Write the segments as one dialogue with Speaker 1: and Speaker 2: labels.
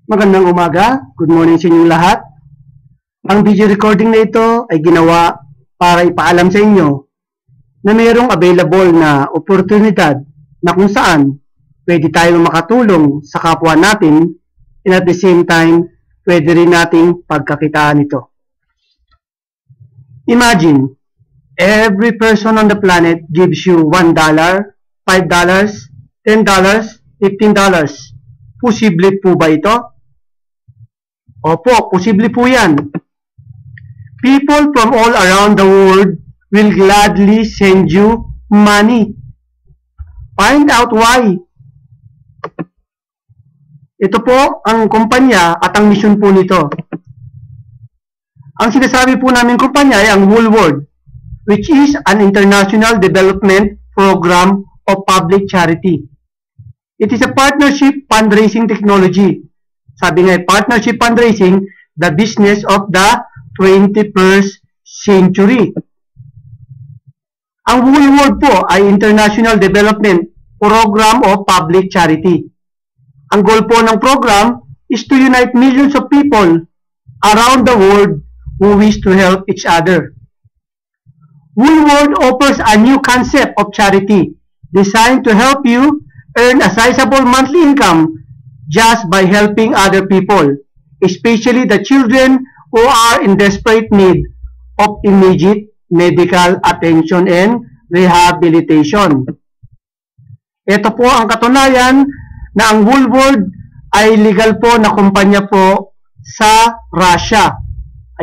Speaker 1: Magandang umaga. Good morning sa inyong lahat. Ang video recording na ito ay ginawa para ipaalam sa inyo na mayroong available na oportunidad na kung saan pwede tayong makatulong sa kapwa natin and at the same time, pwede rin nating pagkakitaan ito. Imagine, every person on the planet gives you $1, $5, $10, $15. Posible po ba ito? Opo, posible po yan. People from all around the world will gladly send you money. Find out why. Ito po ang kumpanya at ang mission po nito. Ang sinasabi po namin kumpanya ay ang Woolworld, which is an international development program of public charity. It is a partnership fundraising technology. Sabi nga, partnership fundraising, the business of the 21st century. Ang Woolworld po ay International Development Program of Public Charity. Ang goal po ng program is to unite millions of people around the world who wish to help each other. Woolworld offers a new concept of charity designed to help you earn a sizable monthly income just by helping other people, especially the children who are in desperate need of immediate medical attention and rehabilitation. Ito po ang katunayan na ang Woolworld ay legal po na kumpanya po sa Russia.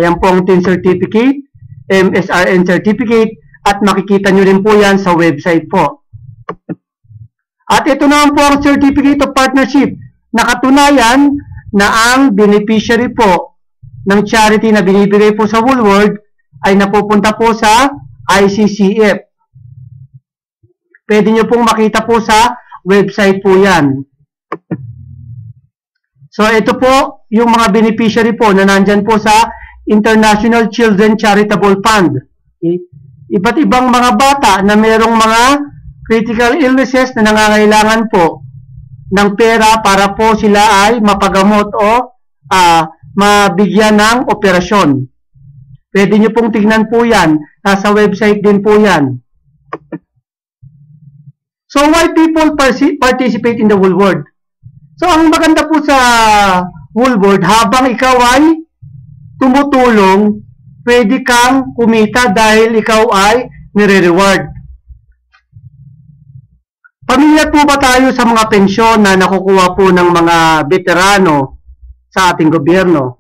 Speaker 1: Ayan po ang TIN certificate, MSRN certificate, at makikita nyo rin po yan sa website po. At ito naman po ang certificate of partnership na katunayan na ang beneficiary po ng charity na binibigay po sa Woolworld ay napupunta po sa ICCF. Pwede nyo pong makita po sa website po yan. So ito po yung mga beneficiary po na nandyan po sa International Children Charitable Fund. Iba't ibang mga bata na mayroong mga critical illnesses na nangangailangan po ng pera para po sila ay mapagamot o mabigyan ng operasyon. Pwede nyo pong tignan po yan. Nasa website din po yan. So, why people participate in the Woolworld? So, ang maganda po sa Woolworld, habang ikaw ay tumutulong, pwede kang kumita dahil ikaw ay nire-reward. Pamilyar po ba tayo sa mga pensyon na nakukuha po ng mga veterano sa ating gobyerno?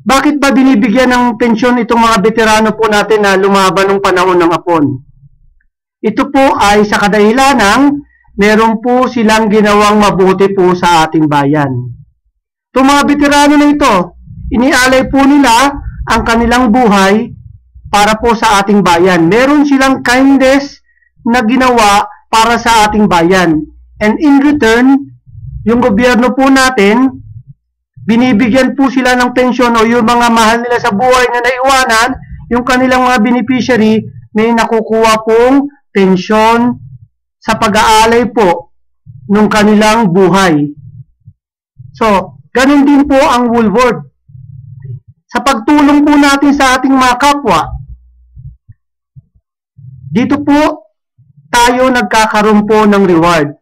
Speaker 1: Bakit ba binibigyan ng pensyon itong mga veterano po natin na lumaban ng panahon ng Hapon? Ito po ay sa kadahilan ng meron po silang ginawang mabuti po sa ating bayan. Itong mga veterano na ito, inialay po nila ang kanilang buhay para po sa ating bayan. Meron silang kindness na ginawa para sa ating bayan. And in return, yung gobyerno po natin, binibigyan po sila ng pensyon o yung mga mahal nila sa buhay na naiwanan, yung kanilang mga beneficiary may nakukuha pong pensyon sa pag-aalay po ng kanilang buhay. So, ganun din po ang Woolworld. Sa pagtulong po natin sa ating mga kapwa, dito po tayo nagkakaroon po ng reward.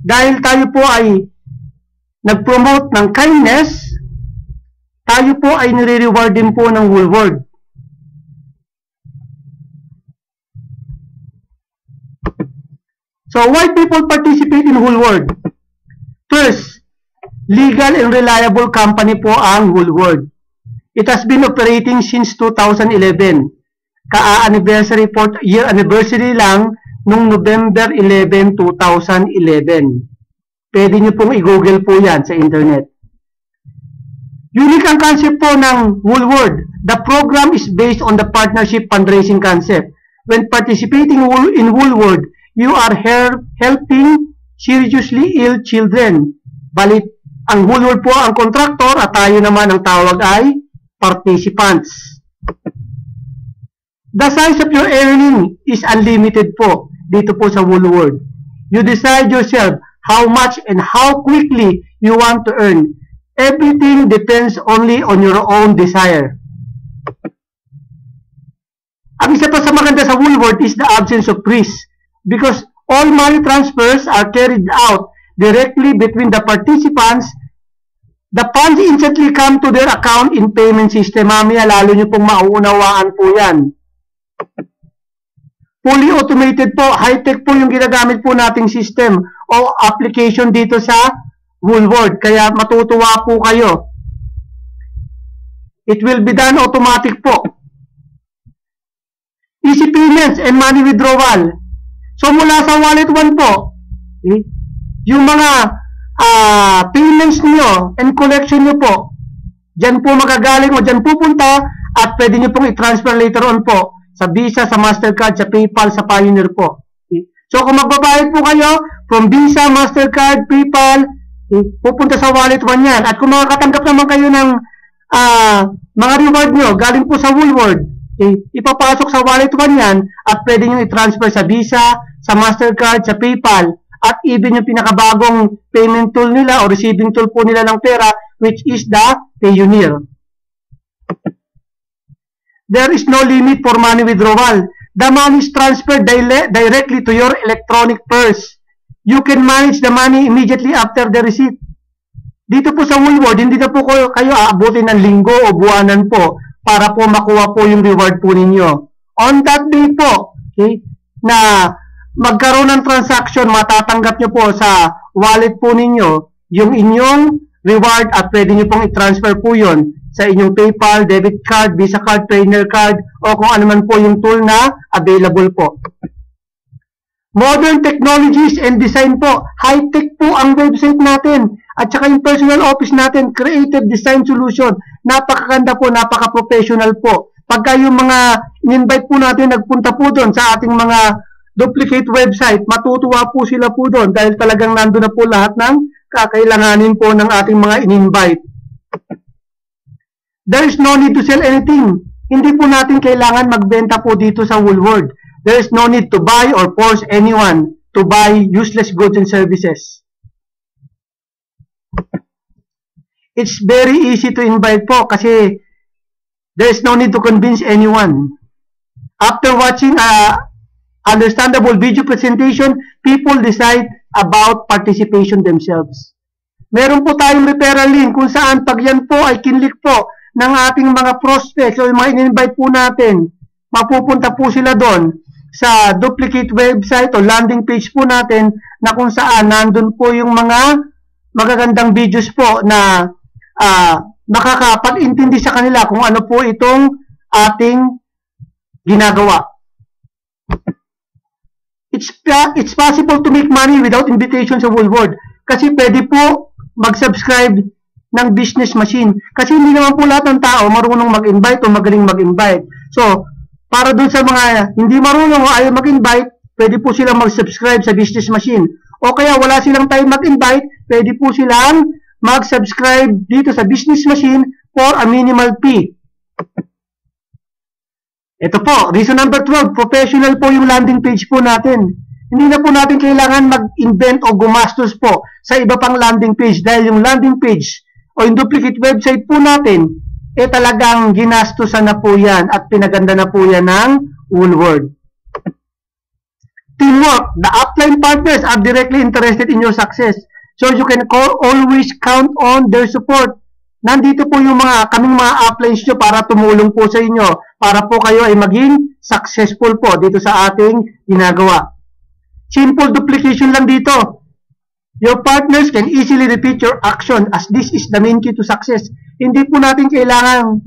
Speaker 1: Dahil tayo po ay nag-promote ng kindness, tayo po ay nire-reward din po ng Woolworld. So, why people participate in Woolworld? First, legal and reliable company po ang Woolworld. It has been operating since 2011. Ka-anniversary po, year anniversary lang noong November 11, 2011. Pwede nyo pong i-google po yan sa internet. Unique ang concept po ng Woolworld. The program is based on the partnership fundraising concept. When participating in Woolworld, you are helping seriously ill children. Balit, ang Woolworld po ang contractor at tayo naman ang tawag ay participants. The size of your earning is unlimited po dito po sa Woolworld. You decide yourself how much and how quickly you want to earn. Everything depends only on your own desire. Ang isa pa sa maganda sa Woolworth is the absence of risk because all money transfers are carried out directly between the participants. The funds instantly come to their account in payment system. Mamaya, lalo nyo pong mauunawaan po yan. Fully automated po, high-tech po yung ginagamit po nating system o application dito sa Woolworth. Kaya matutuwa po kayo. It will be done automatic po. Easy payments and money withdrawal. So mula sa Wallet 1 po, yung mga payments niyo and collection niyo po, dyan po magagaling o dyan pupunta at pwede niyo pong i-transfer later on po sa Visa, sa Mastercard, sa PayPal, sa Pioneer po. So kung magbabayad po kayo from Visa, Mastercard, PayPal, pupunta sa Wallet 1 yan. At kung makakatanggap naman kayo ng mga reward nyo galing po sa Woolworth, ipapasok sa Wallet 1 yan at pwede nyo i-transfer sa Visa, sa Mastercard, sa PayPal, at even yung pinakabagong payment tool nila o receiving tool po nila ng pera, which is the Payoneer. There is no limit for money withdrawal. The money is transferred directly to your electronic purse. You can manage the money immediately after the receipt. Dito po sa Woolworth, hindi na po kayo aabutin ng linggo o buwanan po para po makuha po yung reward po ninyo. On that day po, na magkaroon ng transaction, matatanggap nyo po sa wallet po ninyo yung inyong reward at pwede nyo pong i-transfer po yun sa inyong PayPal, debit card, Visa card, Payoneer card, o kung ano man po yung tool na available po. Modern technologies and design po. High-tech po ang website natin. At saka yung personal office natin, creative design solution. Napakaganda po, napaka-professional po. Pagka yung mga in-invite po natin, nagpunta po doon sa ating mga duplicate website, matutuwa po sila po doon dahil talagang nandun na po lahat ng kakailanganin po ng ating mga in-invite. There is no need to sell anything. Hindi po natin kailangan magbenta po dito sa Woolworth. There is no need to buy or force anyone to buy useless goods and services. It's very easy to invite po kasi there is no need to convince anyone. After watching understandable video presentation, people decide about participation themselves. Meron po tayong referral link kung saan pag yan po ay kinlik po ng ating mga prospects o yung mga in-invite po natin, mapupunta po sila doon sa duplicate website o landing page po natin na kung saan nandun po yung mga magagandang videos po na makakapag-intindi sa kanila kung ano po itong ating ginagawa. It's possible to make money without invitation sa Woolworth kasi pwede po mag-subscribe ng business machine kasi hindi naman po lahat ng tao marunong mag-invite o magaling mag-invite. So, para dun sa mga hindi marunong o ayaw mag-invite, pwede po silang mag-subscribe sa business machine. O kaya wala silang time mag-invite, pwede po silang mag-subscribe dito sa business machine for a minimal fee. Ito po, reason number 12, professional po yung landing page po natin. Hindi na po natin kailangan mag-invent o gumastos po sa iba pang landing page dahil yung landing page o yung duplicate website po natin, talagang ginastusan na po yan at pinaganda na po yan ng Woolworth. Teamwork. The upline partners are directly interested in your success. So you can always count on their support. Nandito po yung kaming mga uplines nyo para tumulong po sa inyo, para po kayo ay maging successful po dito sa ating ginagawa. Simple duplication lang dito. Your partners can easily repeat your action as this is the main key to success. Hindi po natin kailangan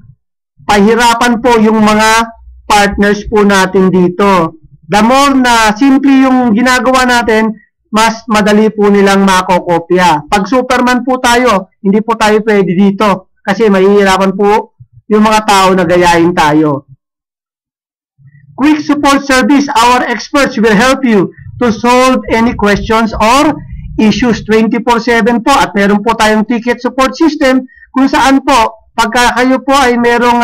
Speaker 1: pahirapan po yung mga partners po natin dito. The more na simple yung ginagawa natin, mas madali po nilang makokopya. Pag Superman po tayo, hindi po tayo pwede dito kasi mahihirapan po yung mga tao na gayahin tayo. Quick support service. Our experts will help you to solve any questions or issues 24/7 po. At meron po tayong ticket support system kung saan po, pagka kayo po ay merong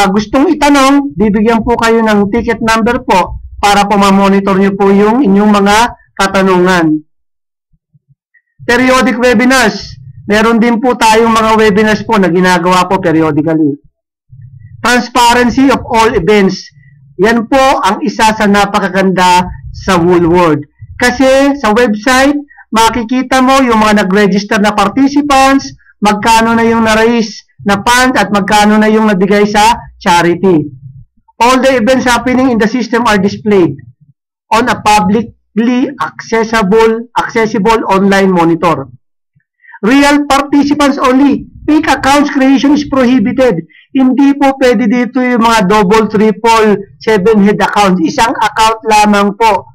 Speaker 1: gustong itanong, bibigyan po kayo ng ticket number po para po ma-monitor nyo po yung inyong mga katanungan. Periodic webinars. Meron din po tayong mga webinars po na ginagawa po periodically. Transparency of all events. Yan po ang isa sa napakaganda sa Woolworld. Kasi sa website, makikita mo yung mga nag-register na participants, magkano na yung na-raise na fund at magkano na yung nabigay sa charity. All the events happening in the system are displayed on a publicly accessible online monitor. Real participants only. Fake accounts creation is prohibited. Hindi po pwede dito yung mga double, triple, 7-head accounts. Isang account lamang po.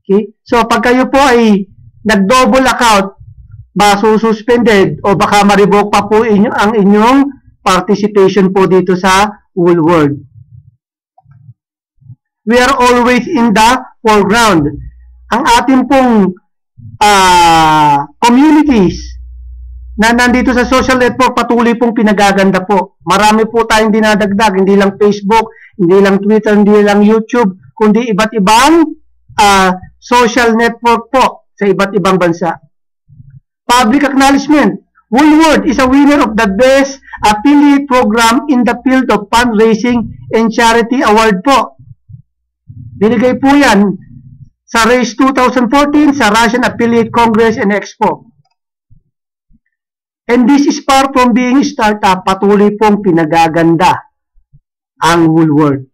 Speaker 1: Okay? So, pag kayo po ay nag-double account, suspended o baka ma-revoke pa po ang inyong participation po dito sa Woolworld. We are always in the foreground. Ang ating pong communities na nandito sa social network patuloy pong pinagaganda po. Marami po tayong dinadagdag, hindi lang Facebook, hindi lang Twitter, hindi lang YouTube, kundi iba't ibang social network po sa iba't ibang bansa. Public acknowledgement. Woolworld is a winner of the Best Affiliate Program in the field of fundraising and charity award po. Binigay po yan sa RACE 2014 sa Russian Affiliate Congress and Expo. And this is far from being startup, patuloy pong pinagaganda ang Woolworld.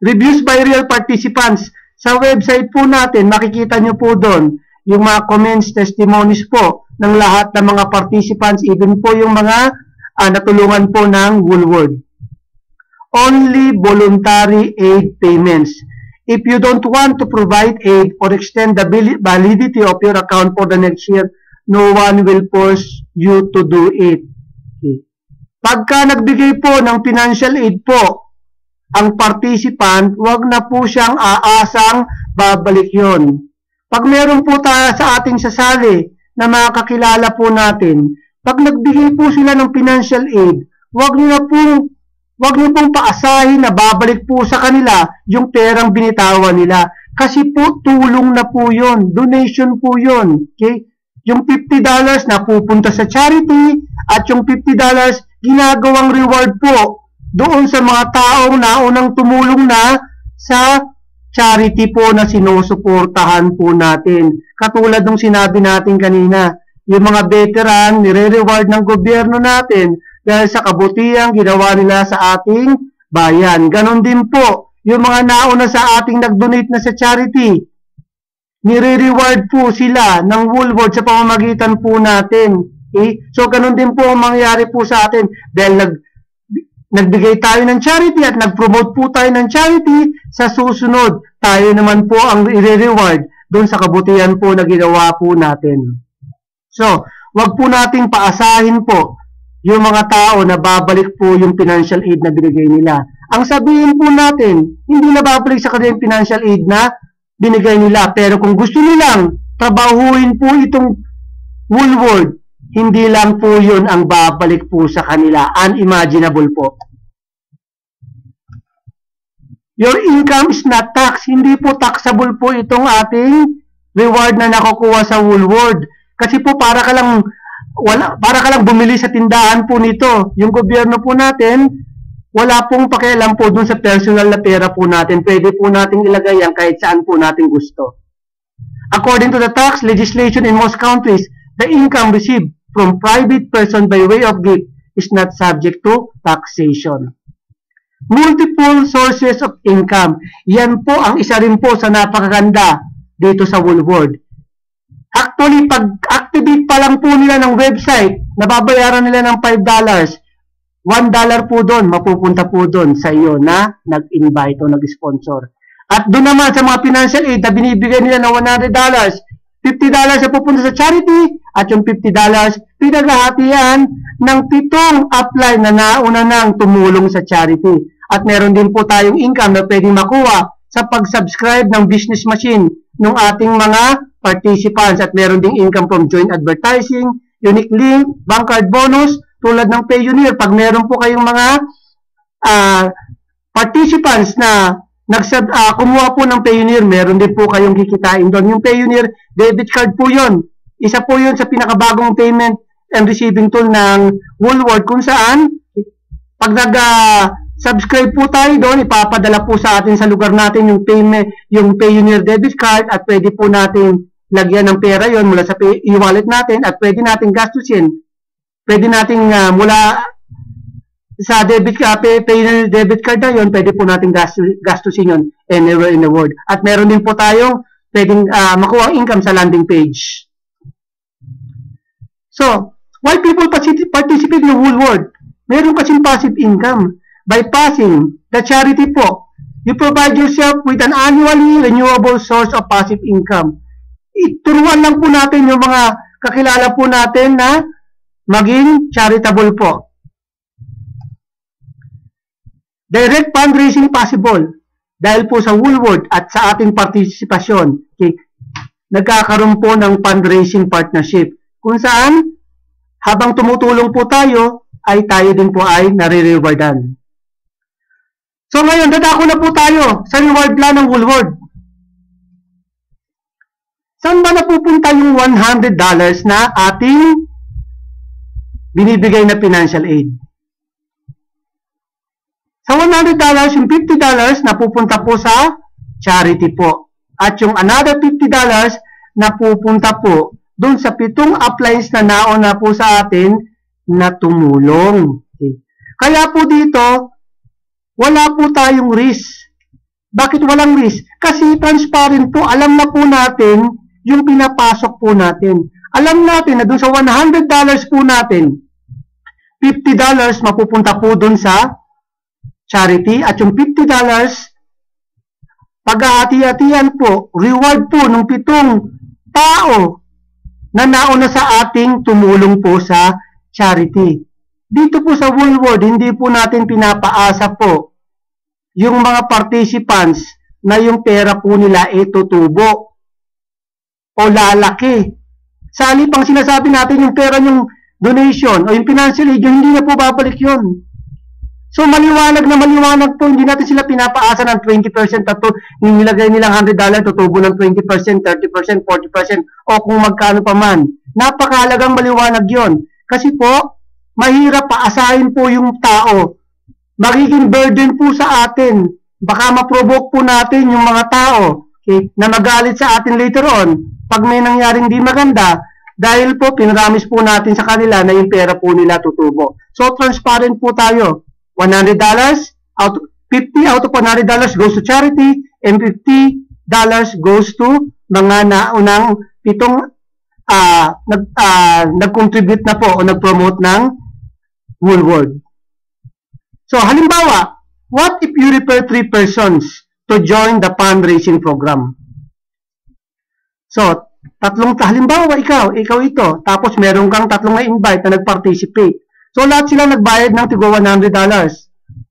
Speaker 1: Reviews by real participants. Sa website po natin, makikita nyo po doon yung mga comments, testimonies po ng lahat ng mga participants, even po yung mga natulungan po ng Woolworld. Only voluntary aid payments. If you don't want to provide aid or extend the validity of your account for the next year, no one will force you to do it. Okay. Pagka nagbigay po ng financial aid po, ang participant, wag na po siyang aasang babalik yon. Pag meron po tayo sa ating sasali na mga kakilala po natin, pag nagbigay po sila ng financial aid, wag niyo pong paasahin na babalik po sa kanila yung perang binitawan nila. Kasi po, tulong na po yon, donation po yon. Okay? Yung $50 na pupunta sa charity at yung $50 ginagawang reward po doon sa mga taong naunang tumulong na sa charity po na sinusuportahan po natin. Katulad ng sinabi natin kanina, yung mga veteran nire-reward ng gobyerno natin dahil sa kabutihang ginawa nila sa ating bayan. Ganon din po, yung mga nauna sa ating nag-donate na sa charity, nire-reward po sila ng Woolworld sa pamamagitan po natin. Okay? So, ganun din po ang mangyayari po sa atin. Dahil nagbigay tayo ng charity at nag-promote po tayo ng charity, sa susunod, tayo naman po ang i-reward doon sa kabutihan po na ginawa po natin. So, wag po nating paasahin po yung mga tao na babalik po yung financial aid na binigay nila. Ang sabihin po natin, hindi na babalik sa kanila yung financial aid na binigay nila. Pero kung gusto nilang trabahuin po itong Woolworld, hindi lang po yun ang babalik po sa kanila. Unimaginable po. Your income is not tax. Hindi po taxable po itong ating reward na nakukuha sa Woolworld. Kasi po para ka lang bumili sa tindahan po nito. Yung gobyerno po natin, wala pong pakialam po dun sa personal na pera po natin. Pwede po natin ilagay yan kahit saan po natin gusto. According to the tax legislation in most countries, the income received from private person by way of gift is not subject to taxation. Multiple sources of income. Yan po ang isa rin po sa napakaganda dito sa Woolworld. Actually, pag-activate pa lang po nila ng website, nababayaran nila ng $5, $1 po doon, mapupunta po doon sa iyo na nag-invite o nag-sponsor. At doon naman sa mga financial aid na binibigay nila ng $100, $50 na pupunta sa charity at yung $50 pinaghahatian ng 7 upline na nauna nang tumulong sa charity. At meron din po tayong income na pwedeng makuha sa pag-subscribe ng business machine ng ating mga participants. At meron ding income from joint advertising, unique link, bank card bonus, tulad ng Payoneer. Pag meron po kayong mga participants na kumuha po ng Payoneer, meron din po kayong kikitain doon. Yung Payoneer debit card po yun. Isa po yun sa pinakabagong payment and receiving tool ng Woolworth, kung saan pag nag-subscribe po tayo doon, ipapadala po sa atin sa lugar natin yung Payoneer debit card, at pwede po natin lagyan ng pera yon mula sa e-wallet natin, at pwede natin gastusin. Pwede natin mula sa Payoneer debit card na yon, pwede po natin gastusin yon anywhere in the world. At meron din po tayong pwedeng makuha ang income sa landing page. So, why people participate in Woolworth? Meron kasing passive income. By passing the charity po, you provide yourself with an annually renewable source of passive income. Ituruan lang po natin yung mga kakilala po natin na maging charitable po. Direct fundraising possible dahil po sa Woolworth at sa ating partisipasyon. Okay, nagkakaroon po ng fundraising partnership kung saan habang tumutulong po tayo ay tayo din po ay nare-rewardan. So ngayon, dadako na po tayo sa reward plan ng Woolworth. Saan ba napupunta yung $100 na ating binibigay na financial aid? Sa $100, yung $50 napupunta po sa charity po. At yung another $50 napupunta po doon sa 7 uplines na nauna po sa atin na tumulong. Okay. Kaya po dito, wala po tayong risk. Bakit walang risk? Kasi transparent po, alam na po natin yung pinapasok po natin. Alam natin na doon sa $100 po natin, $50 mapupunta po doon sa charity, at yung $50 pag-ahati-hatian po, reward po ng 7 tao na nauna sa ating tumulong po sa charity. Dito po sa Woolworth, hindi po natin pinapaasa po yung mga participants na yung pera po nila ay tutubo o lalaki. Sa halip ang sinasabi natin yung pera yung donation o yung financial aid, yung hindi na po babalik yun. So maliwanag na maliwanag po, hindi natin sila pinapaasa ng 20% at yung nilagay nilang $100, tutubo ng 20%, 30%, 40% o kung magkano pa man. Napakahalagang maliwanag yon. Kasi po, mahirap paasahin po yung tao. Magiging burden po sa atin. Baka ma-provoke po natin yung mga tao, okay, na magalit sa atin later on pag may nangyaring di maganda, dahil po pinramis po natin sa kanila na yung pera po nila tutubo. So transparent po tayo. $100 out of 50 out of $100 goes to charity, and $50 goes to mga naunang 7 nag-contribute na po o nag-promote ng Woolworth. So halimbawa, what if you refer 3 persons to join the fundraising program? So halimbawa ikaw ito, tapos meron kang 3 na invite na nag-participate. So, lahat sila nagbayad ng tigo $100.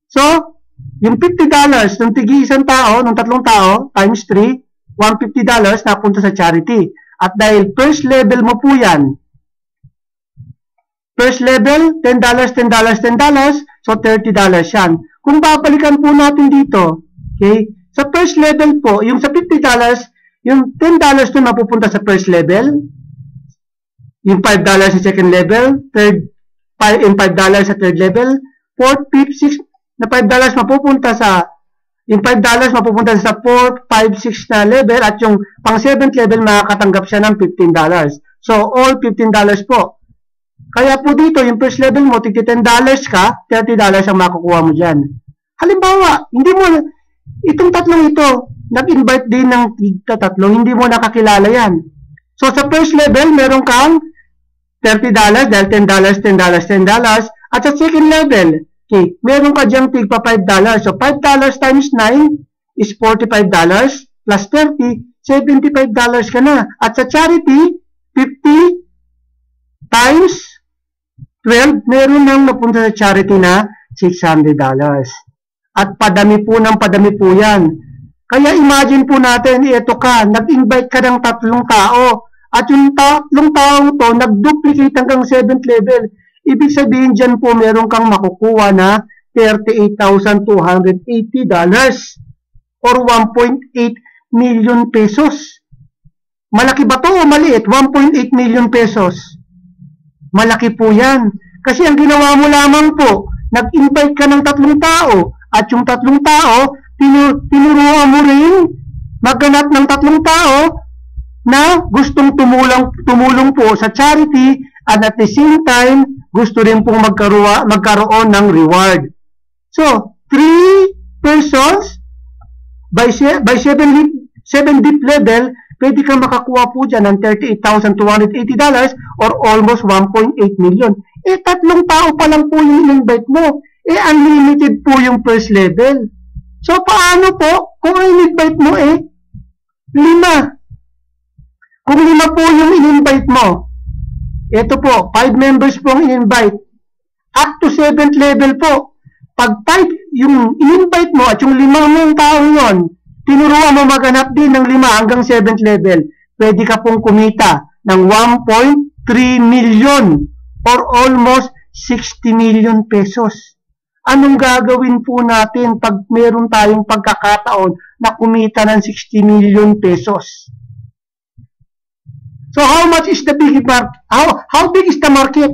Speaker 1: So, yung $50 ng tigi-isang tao, ng 3 tao, times 3, $150 napunta sa charity. At dahil first level mo po yan, first level, $10, so $30 yan. Kung babalikan po natin dito, okay, sa first level po, yung sa $50, yung $10 doon mapupunta sa first level, yung $5 sa second level, $5 sa third level, 4th, 5th, 6th na $5 mapupunta sa yung $5 mapupunta sa 4th, 5th, 6th na level, at yung pang 7th level makakatanggap siya ng $15. So all $15 po. Kaya po dito yung first level mo tig $10 ka, $30 ang makukuha mo diyan. Halimbawa, hindi mo itong 3 ito nag-invite din ng 3, hindi mo nakakilala yan. So sa first level meron kang $30 dahil $10, at sa second level, okay, meron ka diyang tigpa $5. So $5 times 9 is $45 plus 30, $75 ka na. At sa charity, 50 times 12, meron nang napunta sa charity na $600. At padami po yan. Kaya imagine po natin, ito ka, nag-invite ka ng 3 tao. At yung 3 taong to, nag-duplicate hanggang 7th level. Ibig sabihin dyan po, meron kang makukuha na $38,280. or 1.8 million pesos. Malaki ba to o maliit? 1.8 million pesos. Malaki po yan. Kasi ang ginawa mo lamang po, nag-invite ka ng 3 tao at yung 3 tao, tinuruan mo rin maghanap ng 3 tao na gustong tumulong po sa charity at at the same time, gusto rin pong magkaroon ng reward. So, 3 persons by 7 deep level, pwede kang makakuha po dyan ng $38,280 or almost 1.8 million. 3 tao pa lang po yung in-invite mo. Unlimited po yung first level. So, paano po kung in-invite mo 5? Kung 5 po yung in-invite mo, ito po, 5 members po ang in-invite. Up to 7th level po. Pag 5 yung in-invite mo at yung 5 mong tao yon, tinuruan mo maghanap din ng 5 hanggang 7th level, pwede ka pong kumita ng 1.3 million or almost 60 million pesos. Anong gagawin po natin pag meron tayong pagkakataon na kumita ng 60 million pesos? So how much is the big market? How big is the market?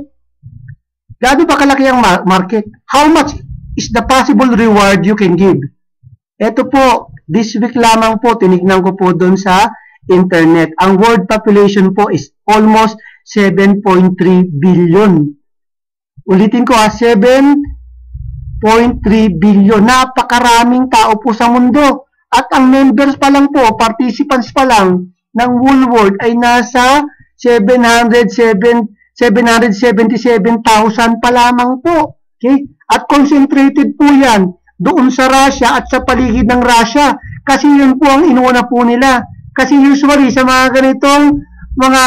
Speaker 1: Gaano ba kalaki ang market? How much is the possible reward you can give? Ito po, this week lamang po, tinignan ko po doon sa internet. Ang world population po is almost 7.3 billion. Ulitin ko 7.3 billion. Napakaraming tao po sa mundo. At ang members pa lang po, participants pa lang ng whole world ay nasa 777,000 pa lamang po. Okay? At concentrated po yan doon sa Russia at sa paligid ng Russia. Kasi yun po ang inuuna po nila. Kasi usually sa mga ganitong mga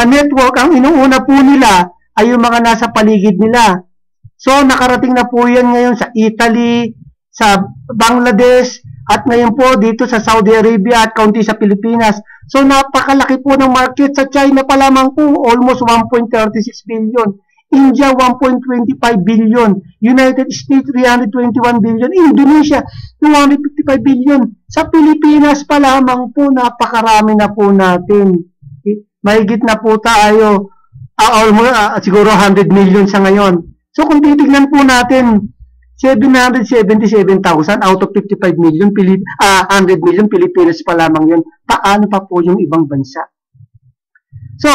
Speaker 1: network, ang inuuna po nila ay yung mga nasa paligid nila. So nakarating na po yan ngayon sa Italy, sa Bangladesh, at ngayon po dito sa Saudi Arabia at kaunti sa Pilipinas. So napakalaki po ng market. Sa China pa lamang po, almost 1.36 billion. India, 1.25 billion. United States, 321 billion. Indonesia, 255 billion. Sa Pilipinas pa lamang po, napakarami na po natin. Mahigit na po tayo, siguro 100 million sa ngayon. So kung titignan po natin, 777,000 out of 55 million, 100 million, Pilipinas pa lamang yun. Paano pa po yung ibang bansa? So,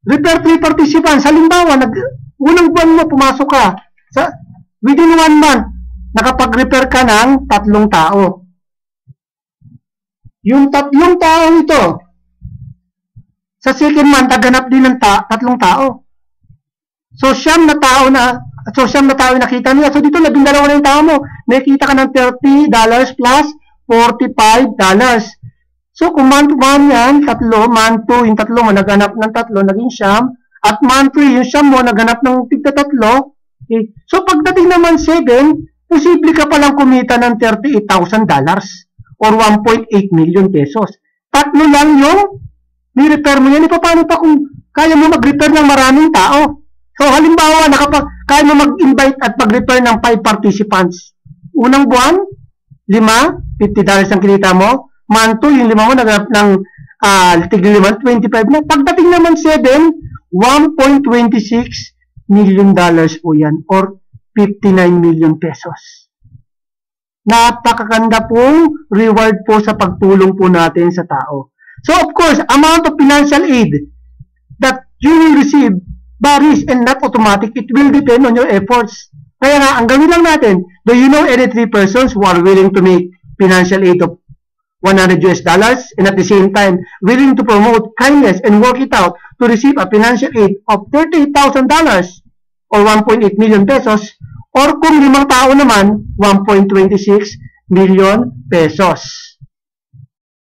Speaker 1: refer 3 participants. Halimbawa, unang buwan mo, pumasok ka. Within 1 month, nakapag-refer ka ng 3 tao. Yung 3 tao ito, sa second month, naghanap din ng 3 tao. So, siyam na tao yung nakita nila. So, dito, 12 na yung tao mo. May kita ka ng $30 plus $45. So, kung month 1 yan, 3, month 2, yung 3 mo, naghanap ng 3, naging siyam. At month 3, yung siyam mo, naghanap ng tigta 3. Okay. So, pagdating naman 7, posible ka palang kumita ng $38,000 or 1.8 million pesos. 3 lang yung ni-repair mo yan. Paano pa kung kaya mo mag-repair ng maraming tao? So, halimbawa, kaya mo mag-invite at mag-refer ng 5 participants. Unang buwan, 5, $50 ang kinita mo. Month 2, yung 5 mo, naghanap ng tig-5, 25 na. Pagdating naman 7, $1.26 million po yan, or 59 million pesos. Napakaganda pong reward po sa pagtulong po natin sa tao. So, of course, amount of financial aid that you will receive varies and not automatic. It will depend on your efforts. Kaya nga, ang gawin lang natin, do you know any 3 persons who are willing to make financial aid of $100 and at the same time willing to promote kindness and work it out to receive a financial aid of $38,000 or 1.8 million pesos, or kung 5 tao naman, 1.26 million pesos.